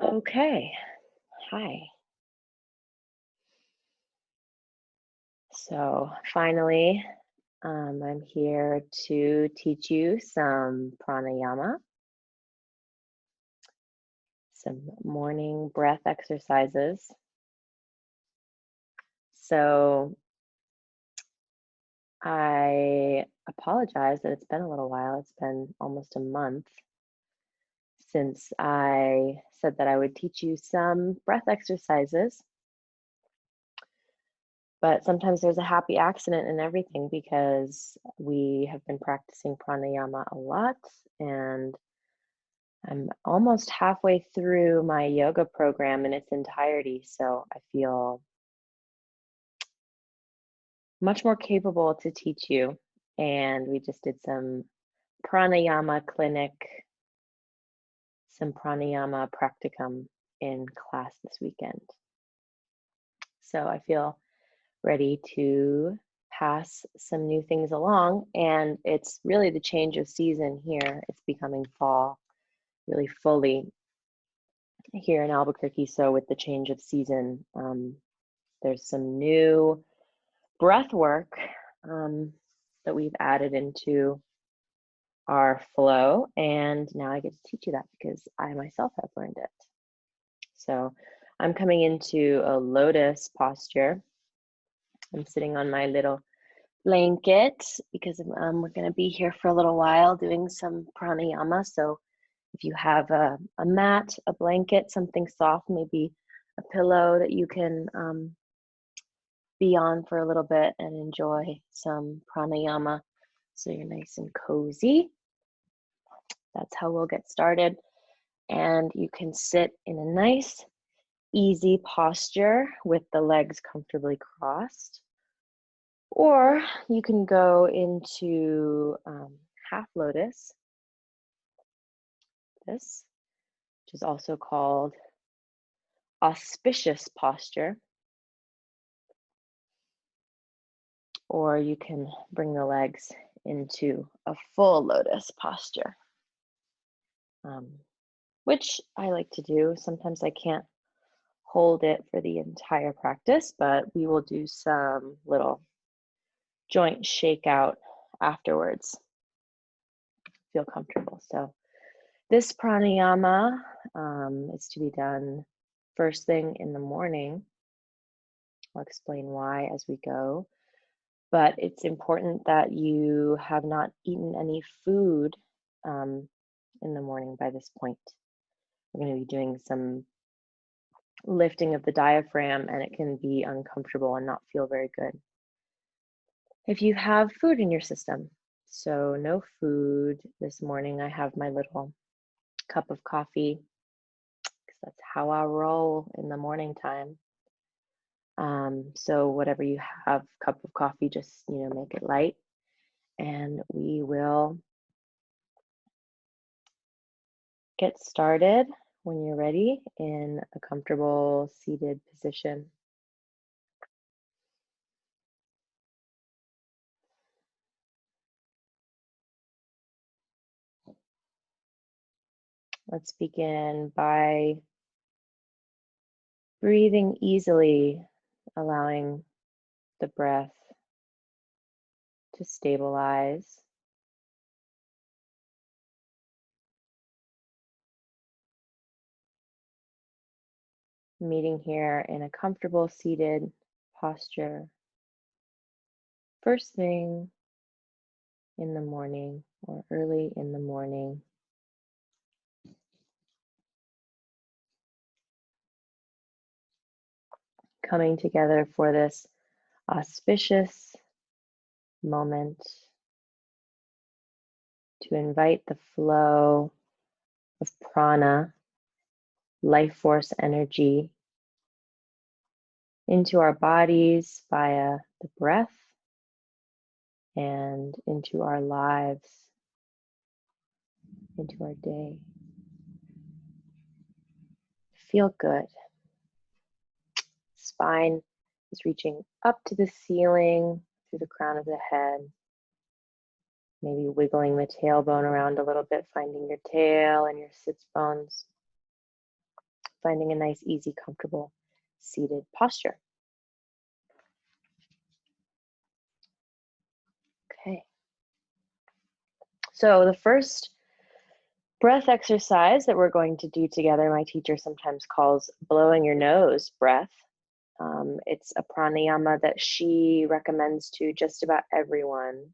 Okay, hi. So finally, I'm here to teach you some pranayama, some morning breath exercises. So I apologize that it's been a little while. It's been almost a month since I said that I would teach you some breath exercises. But sometimes there's a happy accident in everything because we have been practicing pranayama a lot, and I'm almost halfway through my yoga program in its entirety. So I feel much more capable to teach you. And we just did some pranayama clinic, some pranayama practicum in class this weekend. So I feel ready to pass some new things along. And it's really the change of season here. It's becoming fall really fully here in Albuquerque. So with the change of season, there's some new breath work that we've added into our flow. And now I get to teach you that because I myself have learned it. So I'm coming into a lotus posture. I'm sitting on my little blanket because we're going to be here for a little while doing some pranayama. So if you have a mat, a blanket, something soft, maybe a pillow that you can be on for a little bit and enjoy some pranayama so you're nice and cozy. That's how we'll get started. And you can sit in a nice, easy posture with the legs comfortably crossed. Or you can go into half lotus, which is also called auspicious posture. Or you can bring the legs into a full lotus posture, which I like to do. Sometimes I can't hold it for the entire practice, but we will do some little joint shakeout afterwards. Feel comfortable. So this pranayama is to be done first thing in the morning. I'll explain why as we go. But it's important that you have not eaten any food in the morning by this point. We're going to be doing some lifting of the diaphragm, and it can be uncomfortable and not feel very good if you have food in your system. So no food this morning. I have my little cup of coffee because that's how I roll in the morning time. So whatever you have, cup of coffee, just make it light, and we will get started when you're ready in a comfortable seated position. Let's begin by breathing easily, allowing the breath to stabilize. Meeting here in a comfortable seated posture. First thing in the morning or early in the morning. Coming together for this auspicious moment to invite the flow of prana, life force energy, into our bodies via the breath and into our lives, into our day. Feel good. Spine is reaching up to the ceiling through the crown of the head. Maybe wiggling the tailbone around a little bit, finding your tail and your sits bones. finding a nice, easy, comfortable seated posture. Okay. So the first breath exercise that we're going to do together, my teacher sometimes calls blowing your nose breath. It's a pranayama that she recommends to just about everyone.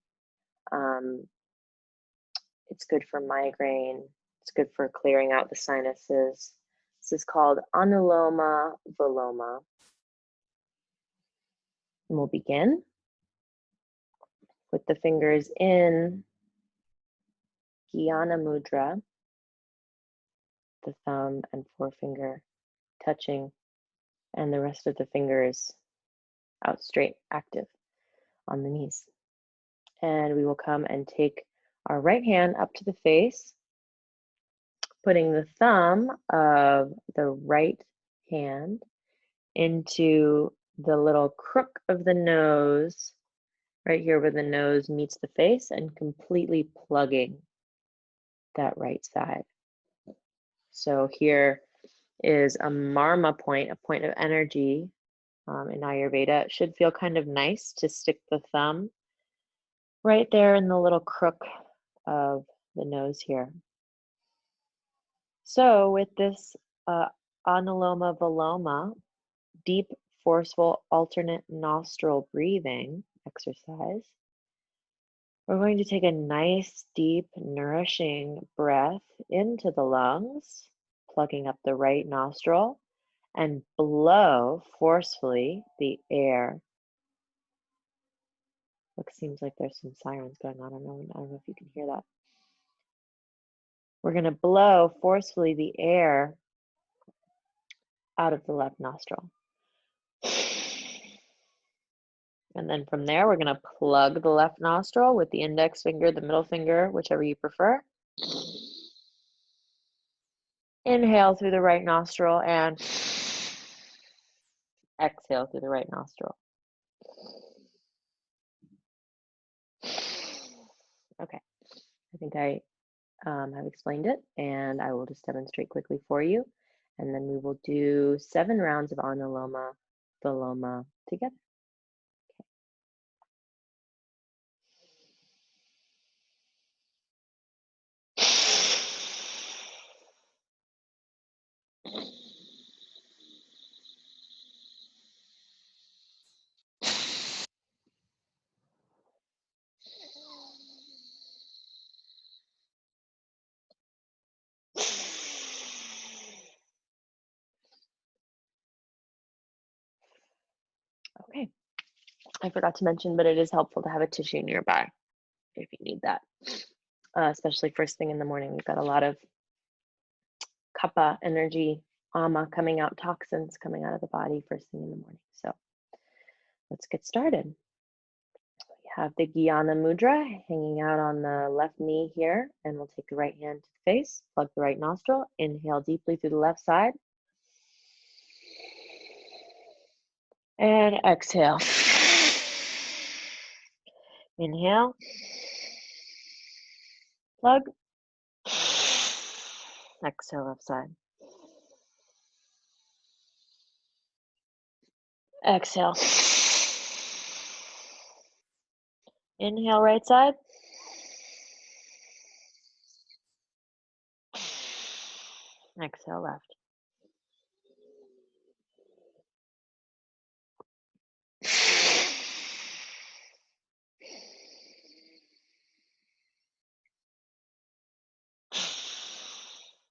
It's good for migraine. It's good for clearing out the sinuses. This is called Anuloma Viloma. And we'll begin with the fingers in Jnana Mudra, the thumb and forefinger touching, and the rest of the fingers out straight, active on the knees. And we will come and take our right hand up to the face, putting the thumb of the right hand into the little crook of the nose, right here where the nose meets the face, and completely plugging that right side. So here is a marma point, a point of energy in Ayurveda. It should feel kind of nice to stick the thumb right there in the little crook of the nose here. So with this Anuloma Viloma, deep, forceful, alternate nostril breathing exercise, we're going to take a nice, deep, nourishing breath into the lungs, plugging up the right nostril, and blow forcefully the air. Look, seems like there's some sirens going on. I don't know if you can hear that. We're going to blow forcefully the air out of the left nostril. And then from there, we're going to plug the left nostril with the index finger, the middle finger, whichever you prefer. Inhale through the right nostril and exhale through the right nostril. Okay, I think I have explained it, and I will just demonstrate quickly for you. And then we will do 7 rounds of Anuloma Viloma together. Okay, I forgot to mention, but it is helpful to have a tissue nearby if you need that, especially first thing in the morning. We've got a lot of kapha energy, ama coming out, toxins coming out of the body first thing in the morning. So let's get started. We have the Jnana Mudra hanging out on the left knee here, and we'll take the right hand to the face, plug the right nostril, inhale deeply through the left side, and exhale. Inhale, plug, exhale left side. Exhale. Inhale right side. Exhale left.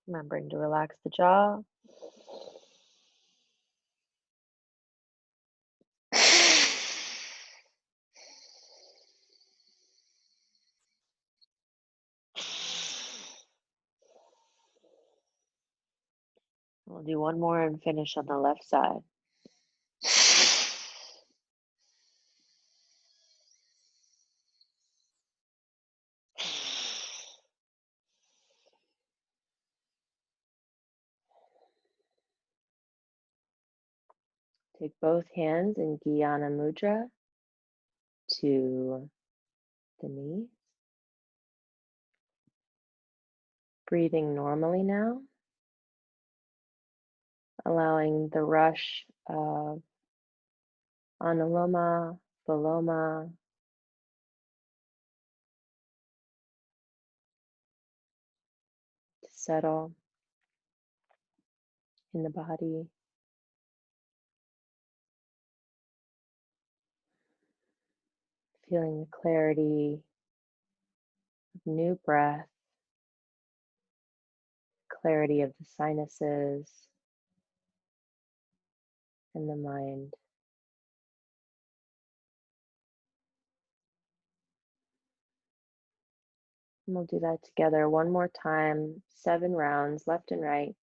Remembering to relax the jaw. We'll do one more and finish on the left side. Take both hands in Jnana Mudra to the knee. Breathing normally now. allowing the rush of Anuloma Viloma to settle in the body. Feeling the clarity of new breath, clarity of the sinuses and the mind. And we'll do that together one more time, 7 rounds, left and right.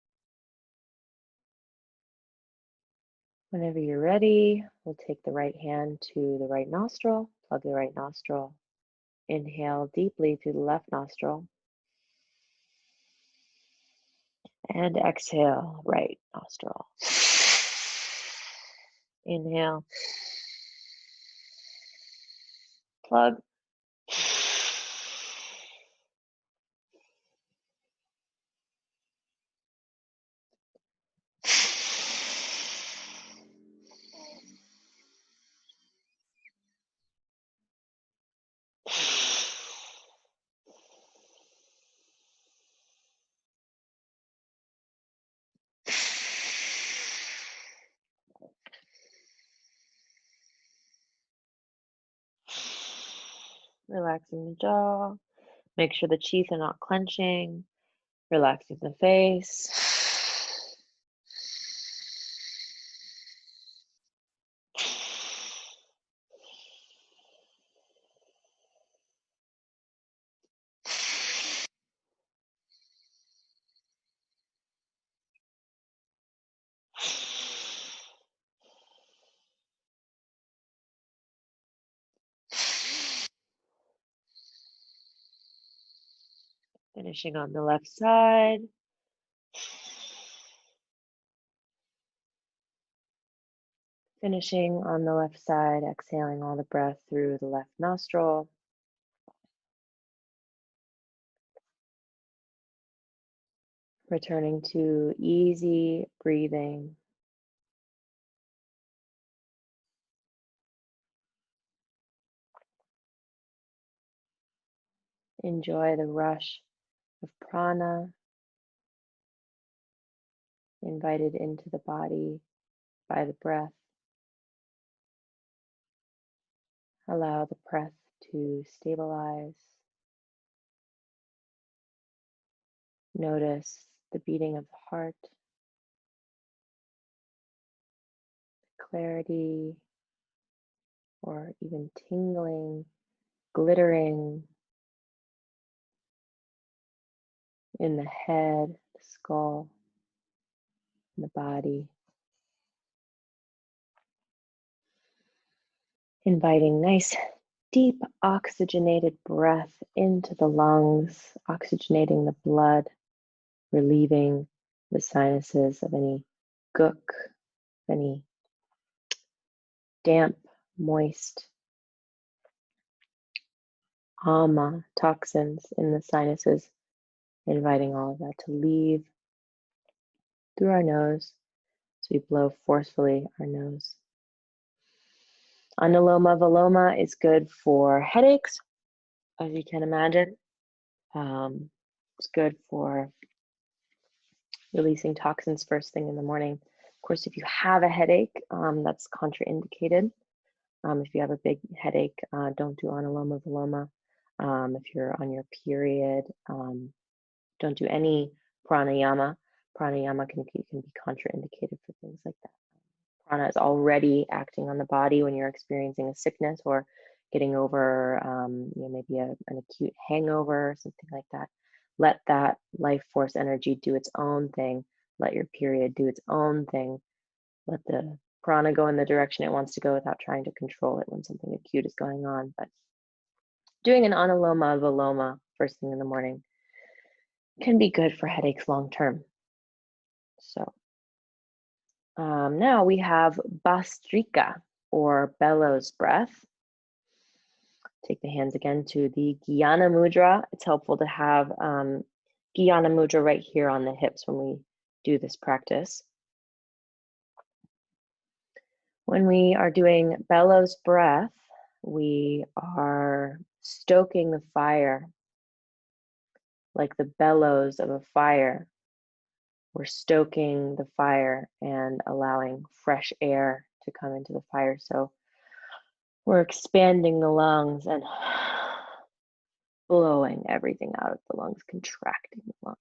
Whenever you're ready, we'll take the right hand to the right nostril, plug the right nostril. Inhale deeply through the left nostril. And exhale, right nostril. Inhale. Plug. Relaxing the jaw. Make sure the teeth are not clenching. Relaxing the face. Finishing on the left side. Finishing on the left side, exhaling all the breath through the left nostril. Returning to easy breathing. Enjoy the rush of prana invited into the body by the breath. Allow the breath to stabilize. Notice the beating of the heart, clarity, or even tingling, glittering in the head, the skull, and the body. Inviting nice, deep oxygenated breath into the lungs, oxygenating the blood, relieving the sinuses of any gook, any damp, moist ama toxins in the sinuses, inviting all of that to leave through our nose as we blow forcefully our nose. Anuloma Viloma is good for headaches, as you can imagine. It's good for releasing toxins first thing in the morning. Of course, if you have a headache, that's contraindicated. If you have a big headache, don't do Anuloma Viloma. If you're on your period, don't do any pranayama. Pranayama can be contraindicated for things like that. Prana is already acting on the body when you're experiencing a sickness or getting over, maybe an acute hangover or something like that. Let that life force energy do its own thing. Let your period do its own thing. Let the prana go in the direction it wants to go without trying to control it when something acute is going on. But doing an Anuloma Viloma first thing in the morning can be good for headaches long term. So now we have Bhastrika, or bellows breath. Take the hands again to the Jnana Mudra. It's helpful to have Jnana Mudra right here on the hips when we do this practice. When we are doing bellows breath, we are stoking the fire like the bellows of a fire. We're stoking the fire and allowing fresh air to come into the fire. So we're expanding the lungs and blowing everything out of the lungs, contracting the lungs,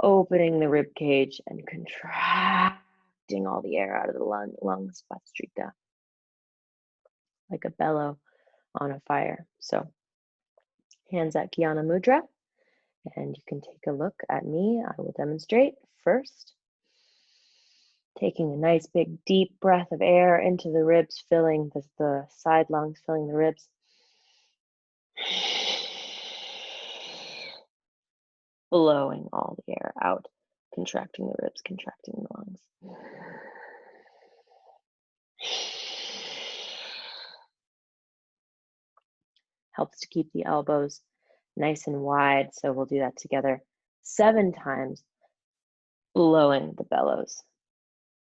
opening the rib cage and contracting all the air out of the lungs, Bhastrika, like a bellow on a fire. So hands at Jnana Mudra, and you can take a look at me. I will demonstrate first. Taking a nice big deep breath of air into the ribs, filling the side lungs, filling the ribs. Blowing all the air out, contracting the ribs, contracting the lungs. Helps to keep the elbows nice and wide, so we'll do that together 7 times, blowing the bellows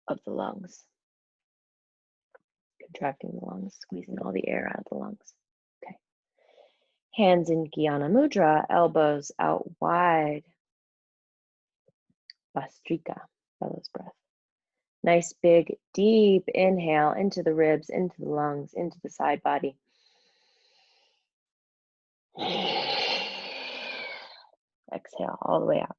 of the lungs, contracting the lungs, squeezing all the air out of the lungs. Okay. Hands in Jnana Mudra, elbows out wide. Bhastrika, bellows breath. Nice big deep inhale into the ribs, into the lungs, into the side body. Exhale all the way out.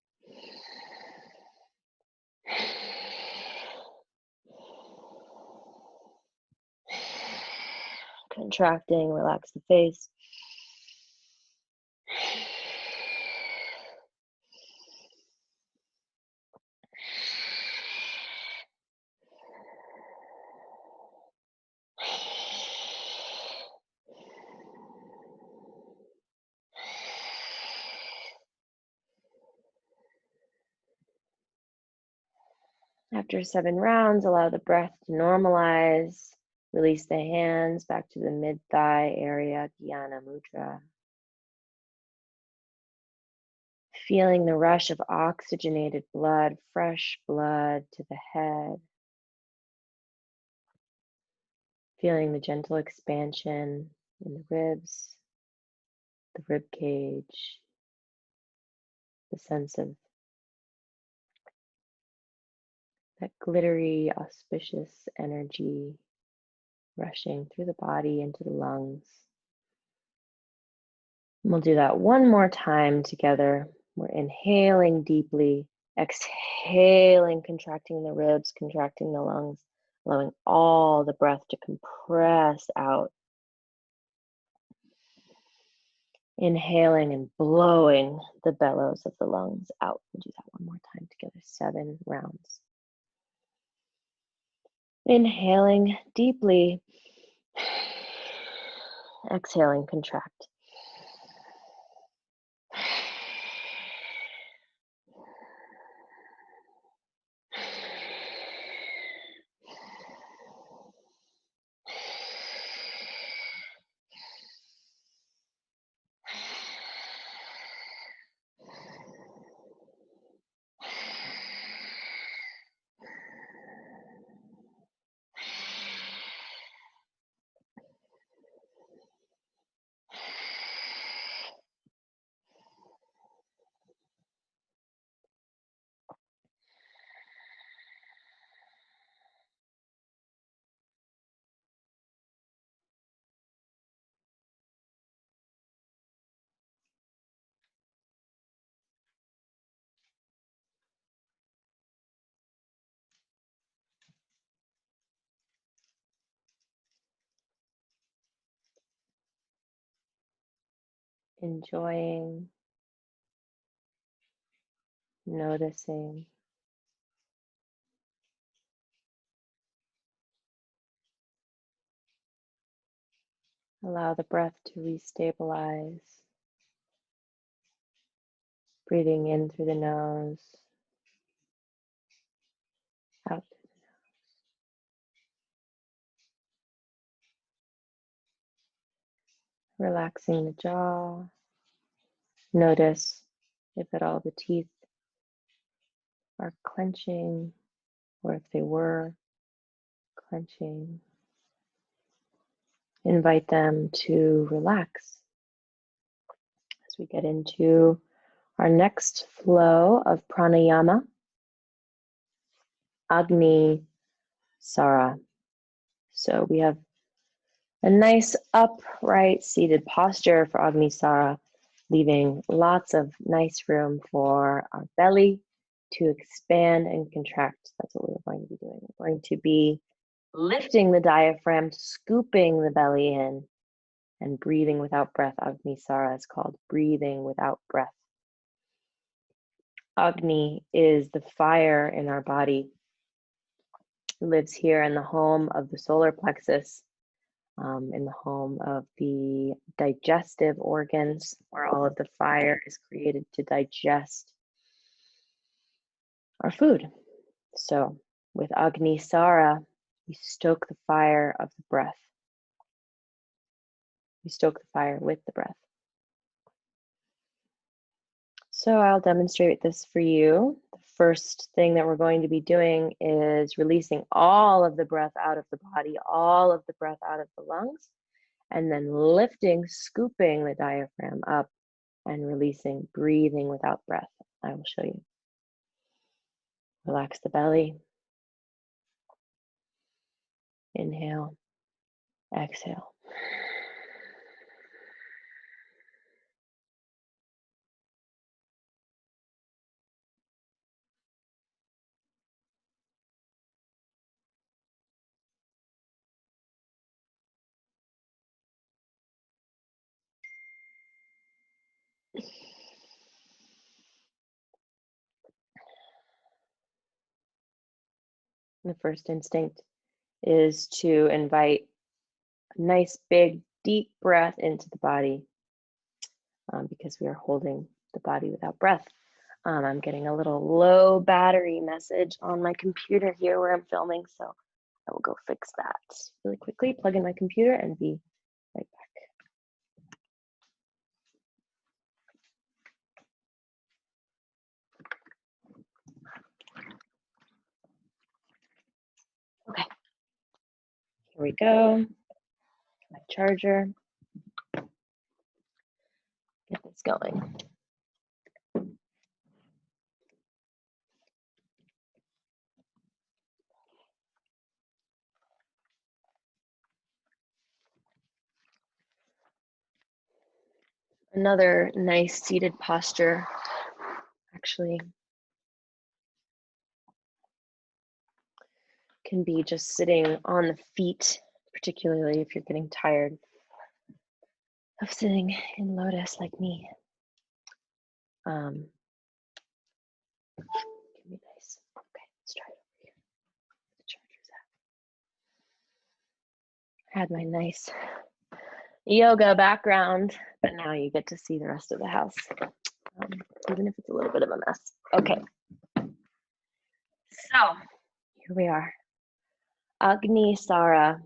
Contracting, relax the face. After 7 rounds, allow the breath to normalize. Release the hands back to the mid-thigh area, Jnana Mudra. Feeling the rush of oxygenated blood, fresh blood to the head. Feeling the gentle expansion in the ribs, the rib cage, the sense of that glittery, auspicious energy rushing through the body into the lungs. And we'll do that one more time together. We're inhaling deeply, exhaling, contracting the ribs, contracting the lungs, allowing all the breath to compress out. Inhaling and blowing the bellows of the lungs out. We'll do that one more time together, 7 rounds. Inhaling deeply, exhaling, contract. Enjoying, noticing. Allow the breath to restabilize. Breathing in through the nose, out. Relaxing the jaw. Notice if at all the teeth are clenching or if they were clenching. Invite them to relax as we get into our next flow of pranayama, Agni Sara. So we have a nice upright seated posture for Agni Sara, leaving lots of nice room for our belly to expand and contract. That's what we're going to be doing. We're going to be lifting the diaphragm, scooping the belly in, and breathing without breath. Agni Sara is called breathing without breath. Agni is the fire in our body. It lives here in the home of the solar plexus, in the home of the digestive organs, where all of the fire is created to digest our food. So with Agni Sara, we stoke the fire of the breath. We stoke the fire with the breath. So I'll demonstrate this for you. The first thing that we're going to be doing is releasing all of the breath out of the body, all of the breath out of the lungs, and then lifting, scooping the diaphragm up and releasing, breathing without breath. I will show you. Relax the belly. Inhale, exhale. The first instinct is to invite a nice, big, deep breath into the body because we are holding the body without breath. I'm getting a little low battery message on my computer here where I'm filming, so I will go fix that really quickly, plug in my computer and be right back. Okay, here we go. My charger. Get this going. Another nice seated posture, actually, can be just sitting on the feet, particularly if you're getting tired of sitting in lotus like me. Can be nice. Okay, let's try it over here. The charger's at. I had my nice yoga background, but now you get to see the rest of the house, even if it's a little bit of a mess. Okay, so here we are. Agni Sara,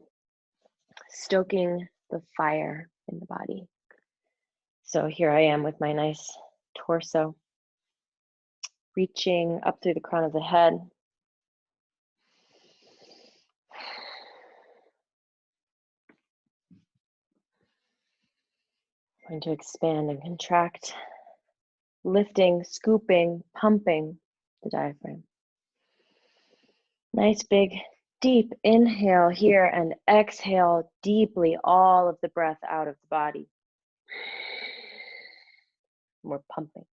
stoking the fire in the body. So here I am with my nice torso, reaching up through the crown of the head. Going to expand and contract, lifting, scooping, pumping the diaphragm. Nice big deep inhale here and exhale deeply all of the breath out of the body. We're pumping.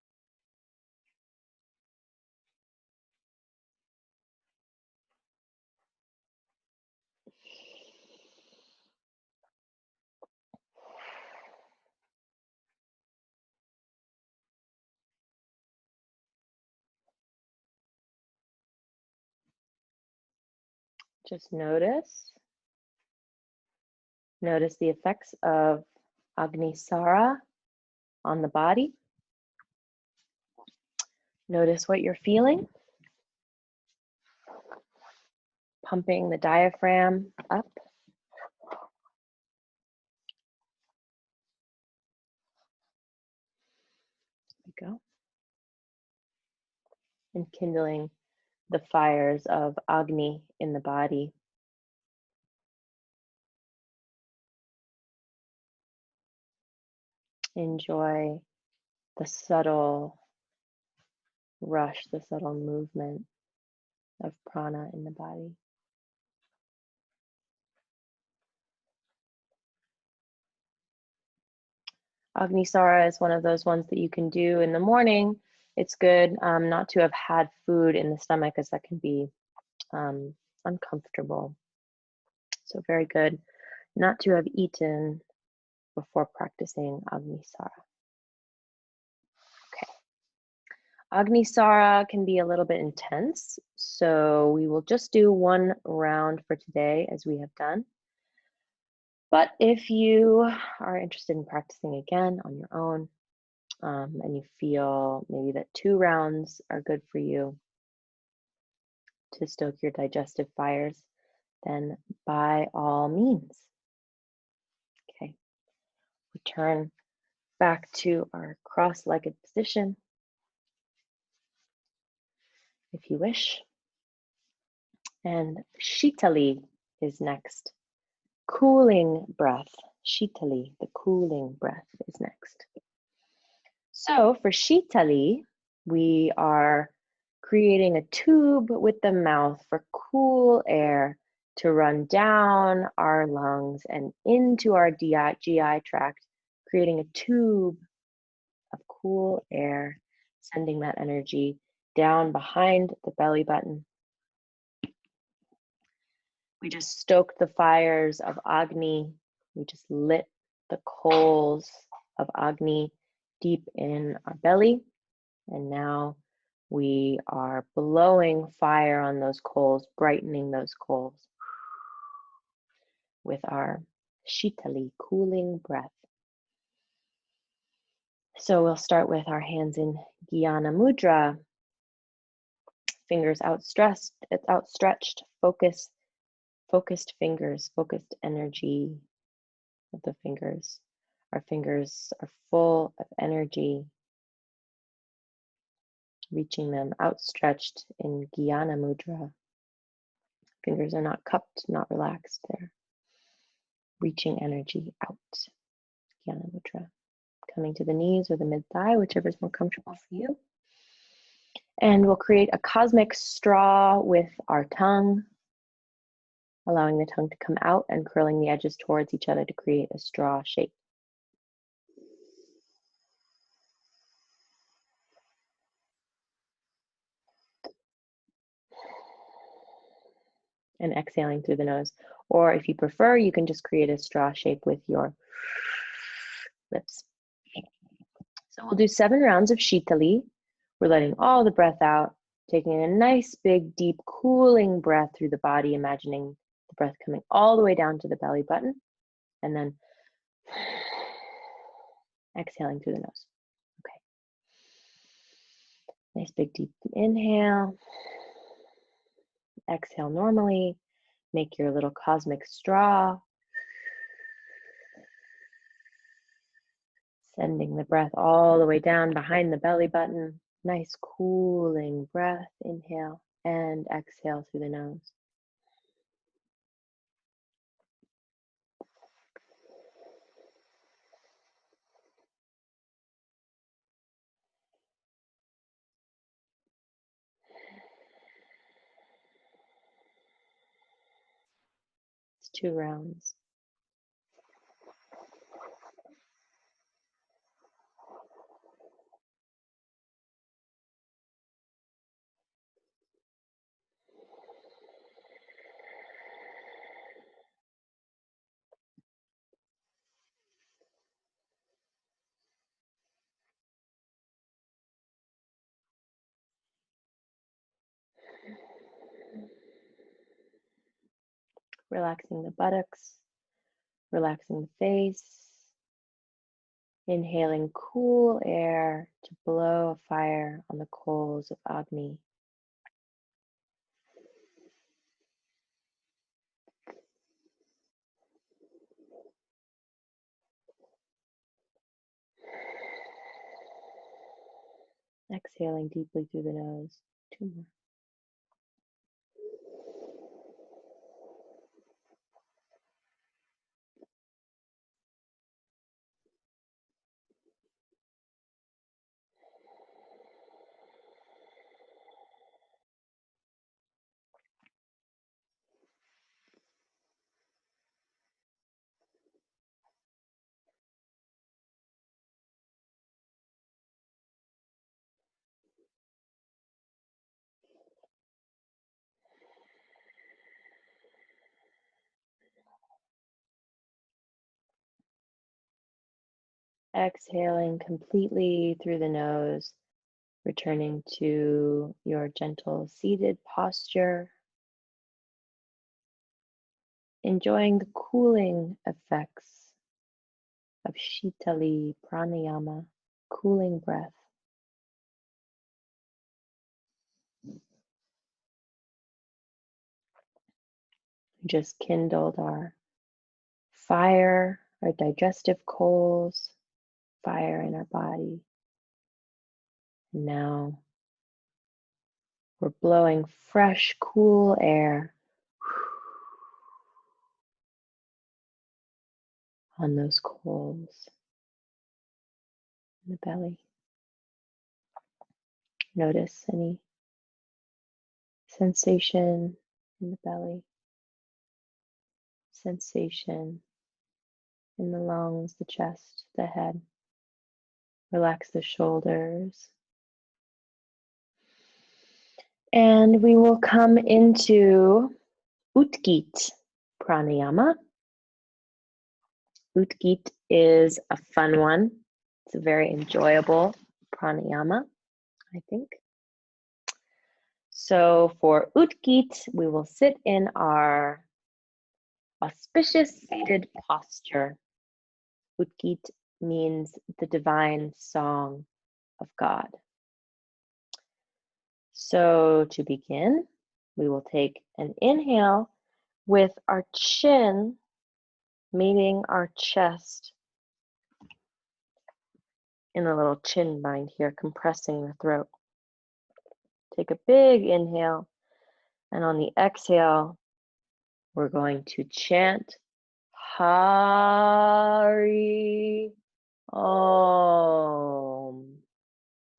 Just notice the effects of Agni Sara on the body. Notice what you're feeling. Pumping the diaphragm up. There we go. And kindling the fires of Agni in the body. Enjoy the subtle rush, the subtle movement of prana in the body. Agni Sara is one of those ones that you can do in the morning. It's good not to have had food in the stomach, as that can be uncomfortable. So very good not to have eaten before practicing Agni Sara. Okay. Agni Sara can be a little bit intense, so we will just do one round for today as we have done. But if you are interested in practicing again on your own, and you feel maybe that 2 rounds are good for you to stoke your digestive fires, then by all means. Okay, return back to our cross-legged position if you wish. And Sheetali is next. Cooling breath. Sheetali, the cooling breath, is next. So for Sheetali, we are creating a tube with the mouth for cool air to run down our lungs and into our GI tract, creating a tube of cool air, sending that energy down behind the belly button. We just stoked the fires of Agni. We just lit the coals of Agni deep in our belly. And now we are blowing fire on those coals, brightening those coals with our Sheetali, cooling breath. So we'll start with our hands in Jnana Mudra, fingers outstretched, focused fingers, focused energy of the fingers. Our fingers are full of energy, reaching them outstretched in Jnana Mudra. Fingers are not cupped, not relaxed. They're reaching energy out. Jnana Mudra. Coming to the knees or the mid-thigh, whichever is more comfortable for you. And we'll create a cosmic straw with our tongue, allowing the tongue to come out and curling the edges towards each other to create a straw shape. And exhaling through the nose. Or if you prefer, you can just create a straw shape with your lips. So we'll do 7 rounds of Sheetali. We're letting all the breath out, taking a nice, big, deep, cooling breath through the body, imagining the breath coming all the way down to the belly button, and then exhaling through the nose. Okay. Nice, big, deep inhale. Exhale normally. Make your little cosmic straw. Sending the breath all the way down behind the belly button. Nice cooling breath. Inhale and exhale through the nose. It's 2 rounds. Relaxing the buttocks, relaxing the face. Inhaling cool air to blow a fire on the coals of Agni. Exhaling deeply through the nose. 2 more. exhaling completely through the nose, returning to your gentle seated posture, enjoying the cooling effects of Sheetali Pranayama, cooling breath. We just kindled our fire, our digestive coals, fire in our body. And now we're blowing fresh, cool air on those coals in the belly. Notice any sensation in the belly, sensation in the lungs, the chest, the head. Relax the shoulders. And we will come into Utgeet Pranayama. Utgeet is a fun one. It's a very enjoyable pranayama, I think. So for Utgeet, we will sit in our auspicious seated posture. Utgeet means the divine song of God. So to begin, we will take an inhale with our chin meeting our chest in a little chin bind here, compressing the throat. Take a big inhale, and on the exhale, we're going to chant Hari Om.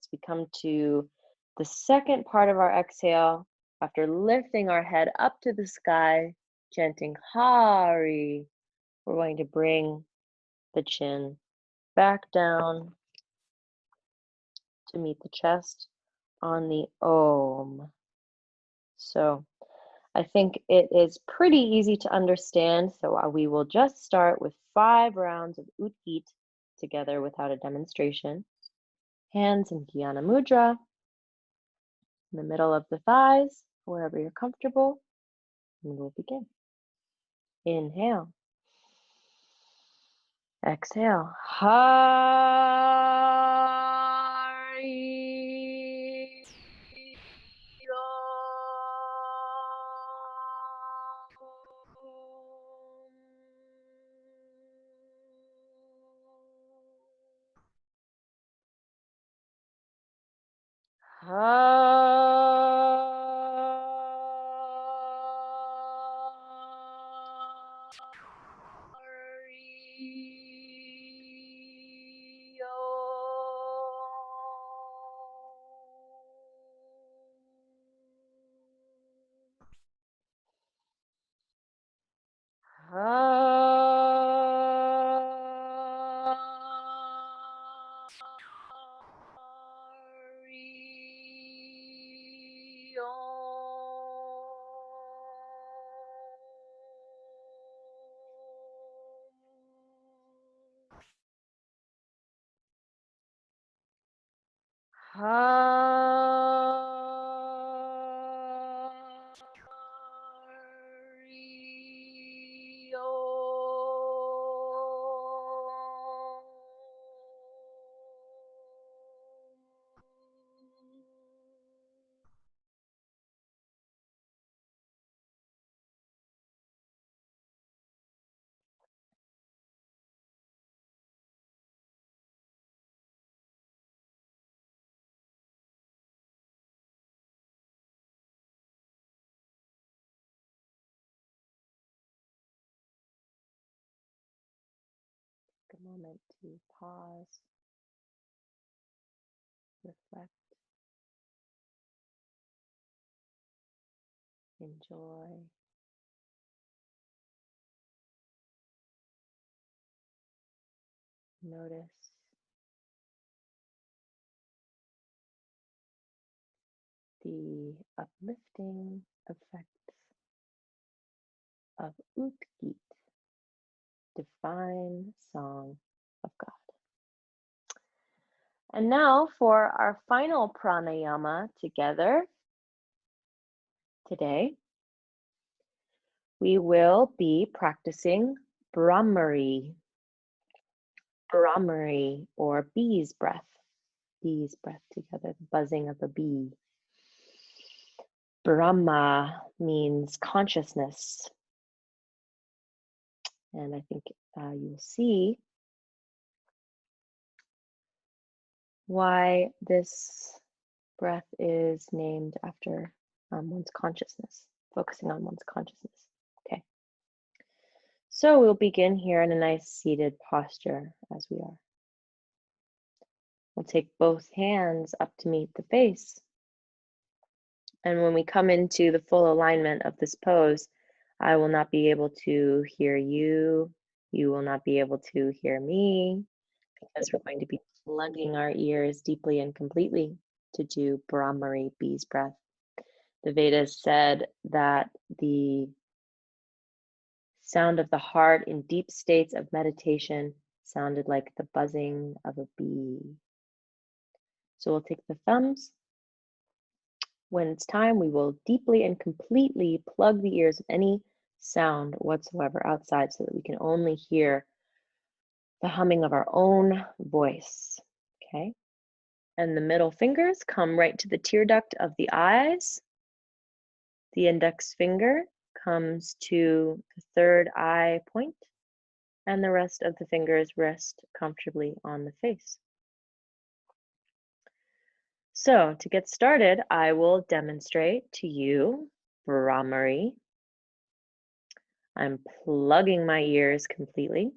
As we come to the second part of our exhale, after lifting our head up to the sky, chanting Hari, we're going to bring the chin back down to meet the chest on the Om. So I think it is pretty easy to understand, so we will just start with 5 rounds of Utgeet together without a demonstration. Hands in Dhyana Mudra, in the middle of the thighs, wherever you're comfortable, and we'll begin. Inhale. Exhale. Hari. A moment to pause, reflect, enjoy. Notice the uplifting effects of Utgeet, divine song of God. And now for our final pranayama together today, we will be practicing Brahmari, or bee's breath together, the buzzing of a bee. Brahma means consciousness. And I think you'll see why this breath is named after one's consciousness, focusing on one's consciousness. Okay. So we'll begin here in a nice seated posture as we are. We'll take both hands up to meet the face. And when we come into the full alignment of this pose, I will not be able to hear you. You will not be able to hear me, because we're going to be plugging our ears deeply and completely to do Brahmari, bee's breath. The Vedas said that the sound of the heart in deep states of meditation sounded like the buzzing of a bee. So we'll take the thumbs. When it's time, we will deeply and completely plug the ears of any sound whatsoever outside so that we can only hear the humming of our own voice. Okay. And the middle fingers come right to the tear duct of the eyes. The index finger comes to the third eye point, and the rest of the fingers rest comfortably on the face. So to get started, I will demonstrate to you Brahmari. I'm plugging my ears completely.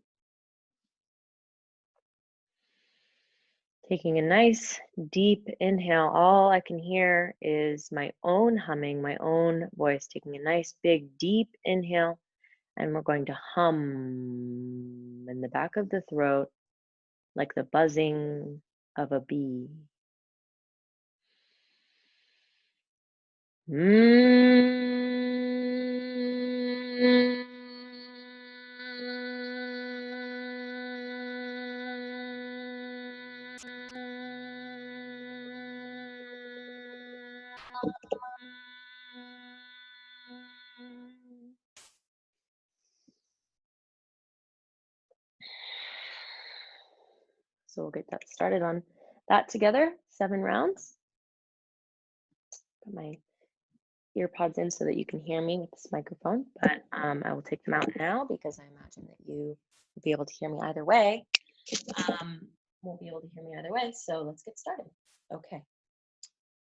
Taking a nice deep inhale, all I can hear is my own humming, my own voice. Taking a nice big deep inhale, and we're going to hum in the back of the throat like the buzzing of a bee. So we'll get that started on that together, 7 rounds. Put my ear pods in so that you can hear me with this microphone, but I will take them out now because I imagine that you will be able to hear me either way. Won't be able to hear me either way, so let's get started. Okay.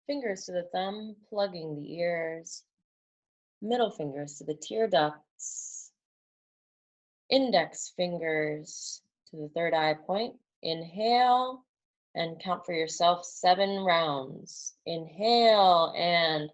Fingers to the thumb, plugging the ears. Middle fingers to the tear ducts. Index fingers to the third eye point. Inhale and count for yourself 7 rounds. Inhale and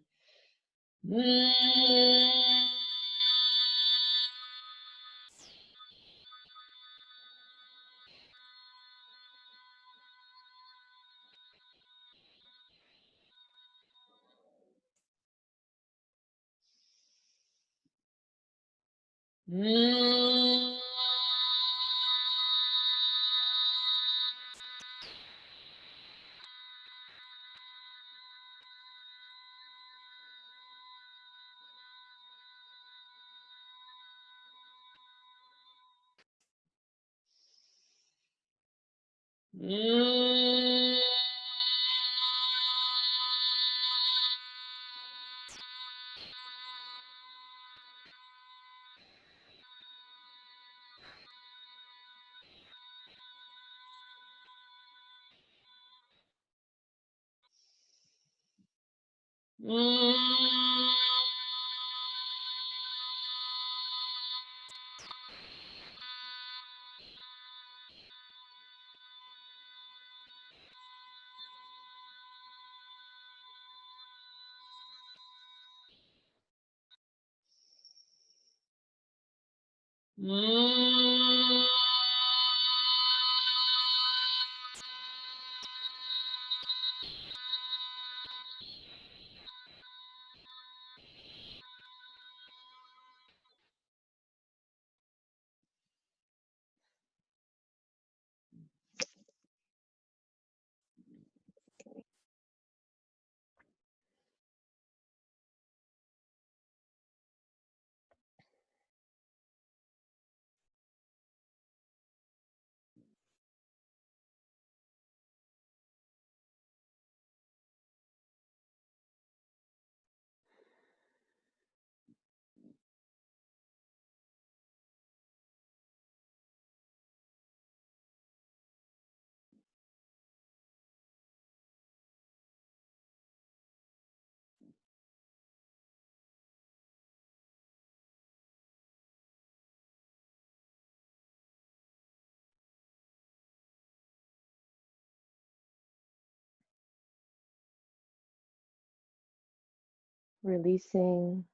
Releasing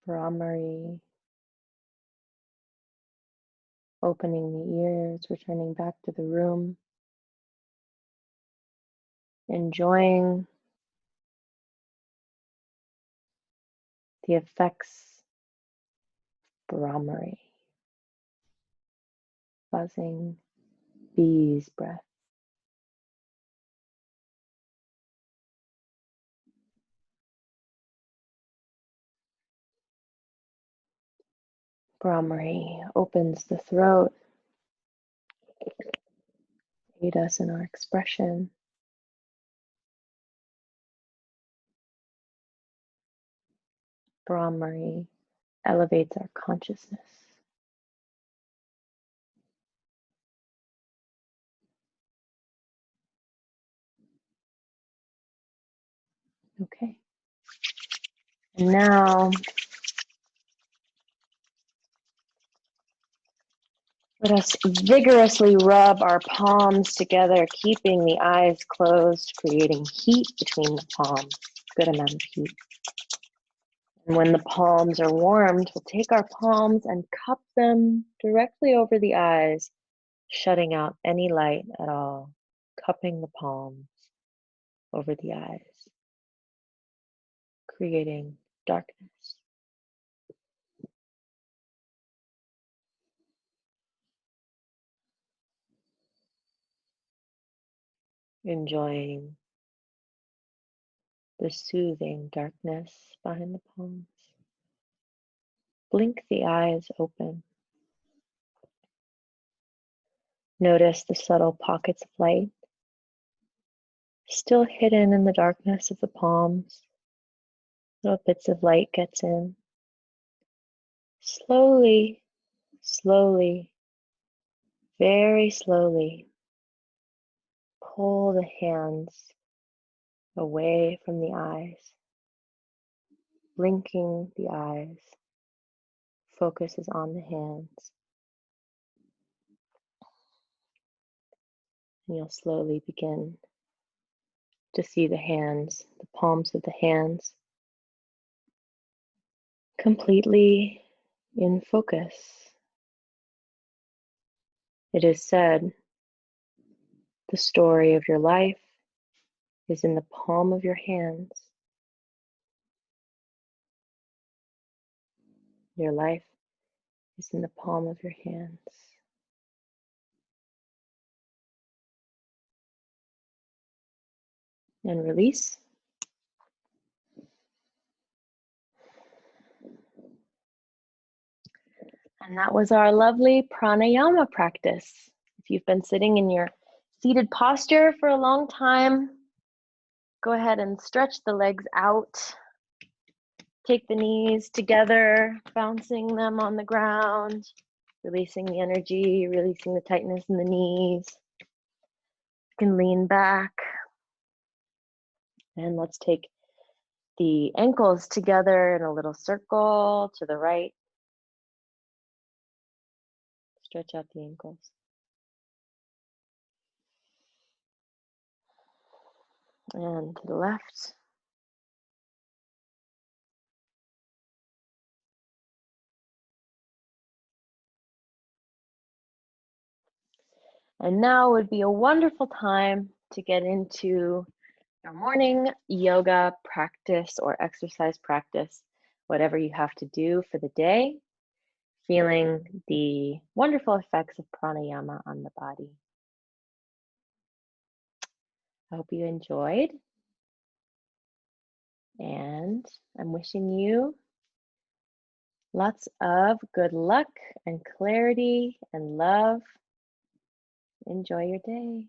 Brahmari, opening the ears, returning back to the room, enjoying the effects of Brahmari, buzzing bee's breath. Brahmari opens the throat, aid us in our expression. Brahmari elevates our consciousness. Okay. And now let us vigorously rub our palms together, keeping the eyes closed, creating heat between the palms, good amount of heat. And when the palms are warmed, we'll take our palms and cup them directly over the eyes, shutting out any light at all, cupping the palms over the eyes, creating darkness. Enjoying the soothing darkness behind the palms. Blink the eyes open. Notice the subtle pockets of light still hidden in the darkness of the palms. Little bits of light gets in. Slowly, slowly, very slowly, pull the hands away from the eyes. Blinking the eyes. Focus is on the hands. And you'll slowly begin to see the hands, the palms of the hands, completely in focus. It is said, the story of your life is in the palm of your hands. Your life is in the palm of your hands. And release. And that was our lovely pranayama practice. If you've been sitting in your seated posture for a long time, go ahead and stretch the legs out. Take the knees together, bouncing them on the ground, releasing the energy, releasing the tightness in the knees. You can lean back. And let's take the ankles together in a little circle to the right. Stretch out the ankles. And to the left. And now would be a wonderful time to get into your morning yoga practice or exercise practice, whatever you have to do for the day, feeling the wonderful effects of pranayama on the body. I hope you enjoyed, and I'm wishing you lots of good luck and clarity and love. Enjoy your day.